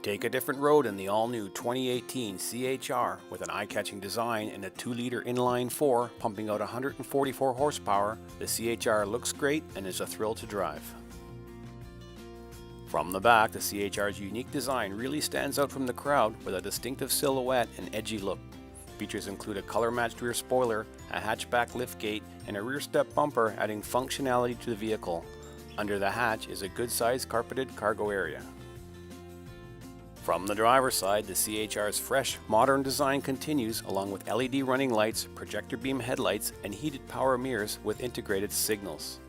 Take a different road in the all-new 2018 C-HR with an eye-catching design and a 2-liter inline 4 pumping out 144 horsepower. The C-HR looks great and is a thrill to drive. From the back, the C-HR's unique design really stands out from the crowd with a distinctive silhouette and edgy look. Features include a color-matched rear spoiler, a hatchback liftgate, and a rear step bumper, adding functionality to the vehicle. Under the hatch is a good-sized carpeted cargo area. From the driver's side, the C-HR's fresh, modern design continues, along with LED running lights, projector beam headlights, and heated power mirrors with integrated signals.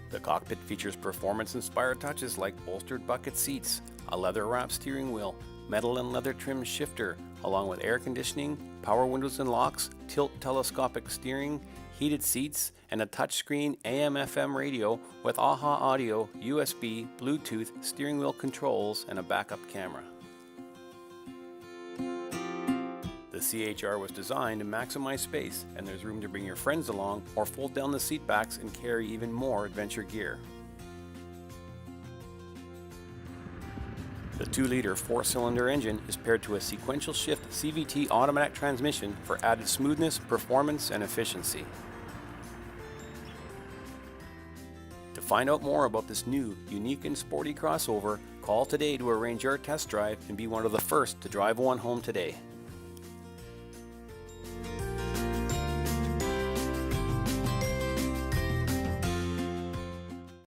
The cockpit features performance-inspired touches like bolstered bucket seats, a leather-wrapped steering wheel, metal and leather trimmed shifter, along with air conditioning, power windows and locks, tilt telescopic steering, heated seats, and a touchscreen AM/FM radio with AHA audio, USB, Bluetooth, steering wheel controls, and a backup camera. The C-HR was designed to maximize space, and there's room to bring your friends along or fold down the seat backs and carry even more adventure gear. The 2-liter 4-cylinder engine is paired to a sequential shift CVT automatic transmission for added smoothness, performance, and efficiency. To find out more about this new, unique and sporty crossover, call today to arrange your test drive and be one of the first to drive one home today.